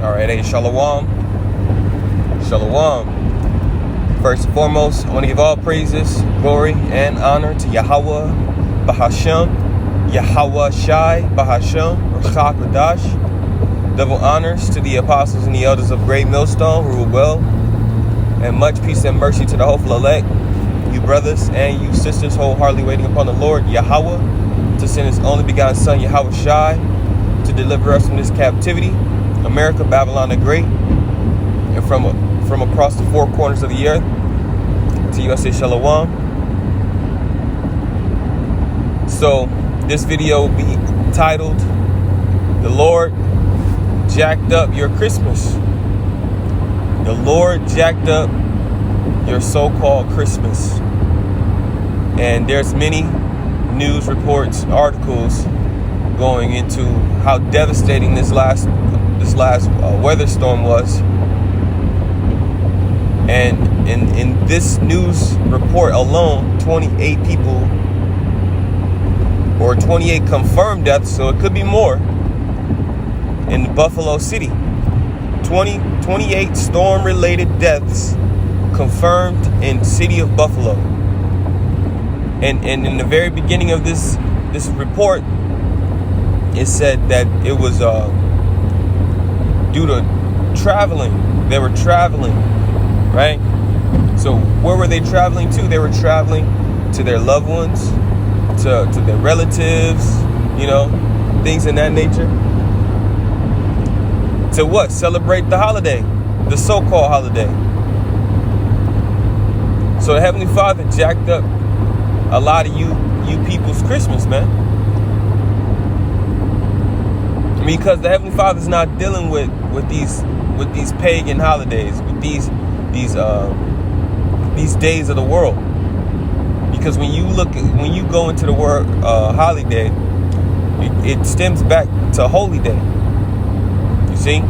All right, hey, shalom. Shalom. First and foremost, I want to give all praises, glory, and honor to Yahweh Bahashem, Yahweh Shai Bahashem, Ruach Kodash. Double honors to the apostles and the elders of Great Millstone, rule well, and much peace and mercy to the hopeful elect, you brothers and you sisters wholeheartedly waiting upon the Lord Yahweh to send his only begotten Son Yahweh Shai to deliver us from this captivity, America, Babylon the Great, and from across the four corners of the earth. To you I say shalom. So this video will be titled, "The Lord Jacked Up Your Christmas." The Lord jacked up your so-called Christmas. And there's many news reports, articles going into how devastating this last weather storm was. And in this news report alone, 28 people, or 28 confirmed deaths, so it could be more, in Buffalo City. 28 storm-related deaths confirmed in city of Buffalo. And in the very beginning of this report, it said that it was due to traveling. They were traveling, right? So where were they traveling to? They were traveling to their loved ones, to their relatives, things in that nature. To what? Celebrate the holiday, the so-called holiday. So the Heavenly Father jacked up a lot of you people's Christmas, man. Because the Heavenly Father's not dealing with these pagan holidays, with these days of the world. Because when you go into the word holiday, it stems back to holy day. You see?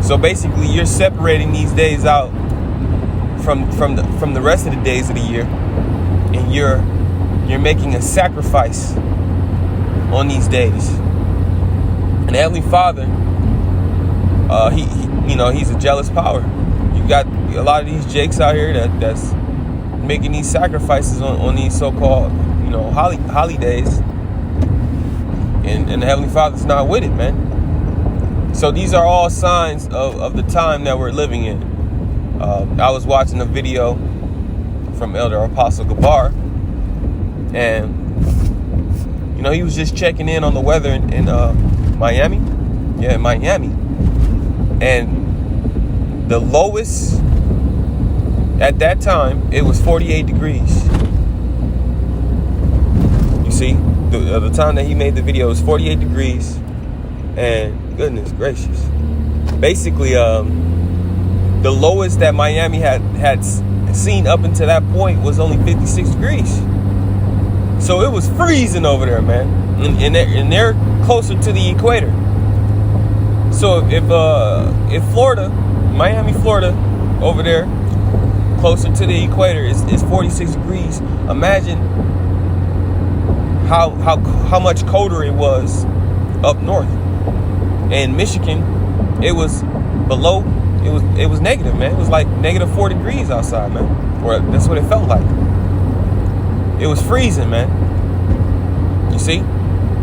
So basically, you're separating these days out from the rest of the days of the year, and you're making a sacrifice on these days. And the Heavenly Father, he's a jealous power. You got a lot of these jakes out here that's making these sacrifices on these so-called, holidays, and the Heavenly Father's not with it, man. So these are all signs of the time that we're living in. I was watching a video from Elder Apostle Gabar, and he was just checking in on the weather in Miami. Yeah, in Miami. And the lowest at that time, it was 48 degrees. You see, the time that he made the video was 48 degrees. And goodness gracious. Basically, the lowest that Miami had seen up until that point was only 56 degrees. So it was freezing over there, man. And they're closer to the equator. So if Florida, Miami, Florida, over there, closer to the equator is 46 degrees, imagine how much colder it was up north. In Michigan, it was below. It was negative, man. It was like negative 4 degrees outside, man. Or that's what it felt like. It was freezing, man. You see,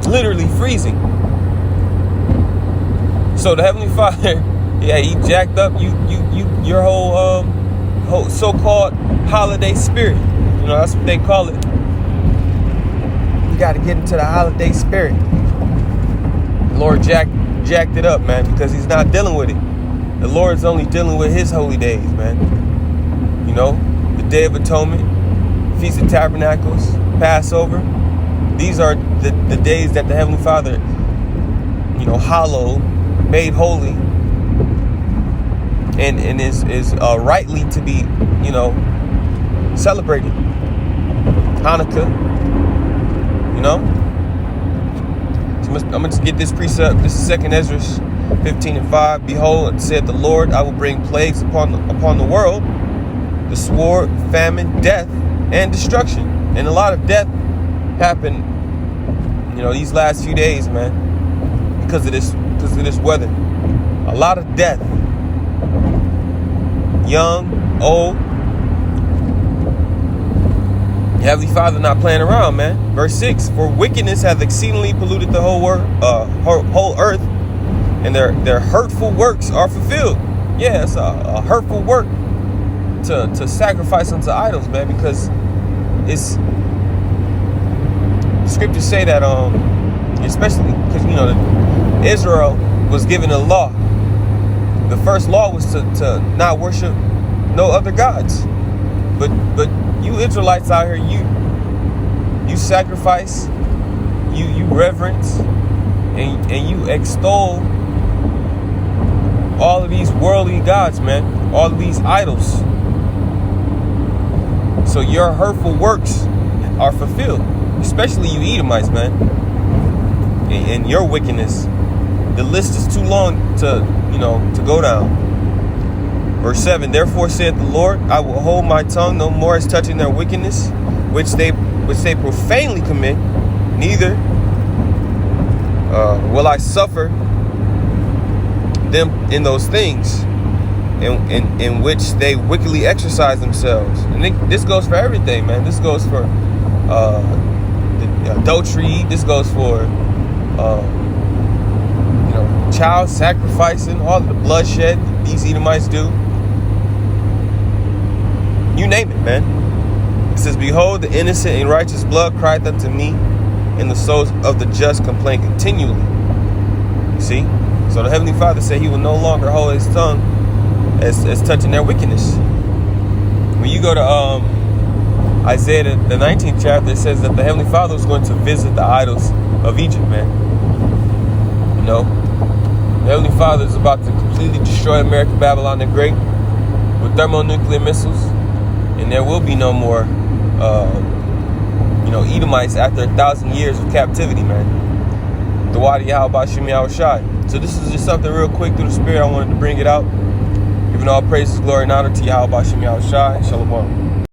literally freezing. So the Heavenly Father, yeah, he jacked up your whole so-called holiday spirit. That's what they call it. You got to get into the holiday spirit. The Lord jacked it up, man, because he's not dealing with it. The Lord's only dealing with his holy days, man. The Day of Atonement, Feast of Tabernacles, Passover. These are the days that the Heavenly Father, hallowed, made holy, and is rightly to be, celebrated. Hanukkah, So I'm going to get this precept. This is 2nd Ezra 15:5. Behold, said the Lord, I will bring plagues upon the world, the sword, famine, death, and destruction. And a lot of death happened, these last few days, man, because of this weather. A lot of death. Young, old. Heavenly Father not playing around, man. Verse 6, for wickedness hath exceedingly polluted the whole earth, and their hurtful works are fulfilled. Yeah, it's a hurtful work to sacrifice unto idols, man, because it's scriptures say that especially because Israel was given a law. The first law was to not worship no other gods. But you Israelites out here, you sacrifice, you reverence, and you extol all of these worldly gods, man. All of these idols. So your hurtful works are fulfilled. Especially you Edomites, man. And your wickedness. The list is too long to go down. Verse 7, therefore saith the Lord, I will hold my tongue no more as touching their wickedness, which they profanely commit, neither will I suffer them in those things in which they wickedly exercise themselves. And this goes for everything, man. This goes for the adultery. This goes for child sacrificing, all of the bloodshed these Edomites do. You name it, man. It says, behold, the innocent and righteous blood crieth unto me, and the souls of the just complain continually. You see? So the Heavenly Father said he will no longer hold his tongue as touching their wickedness. When you go to Isaiah, the 19th chapter, it says that the Heavenly Father was going to visit the idols of Egypt, man. The Heavenly Father is about to completely destroy America, Babylon the Great, with thermonuclear missiles. And there will be no more, Edomites after 1,000 years of captivity, man. The Wadi Yahweh Shem Yahweh Shai. So this is just something real quick through the Spirit. I wanted to bring it out. Giving all praises, glory, and honor to Yahweh Shem Yahweh Shai. Shalom.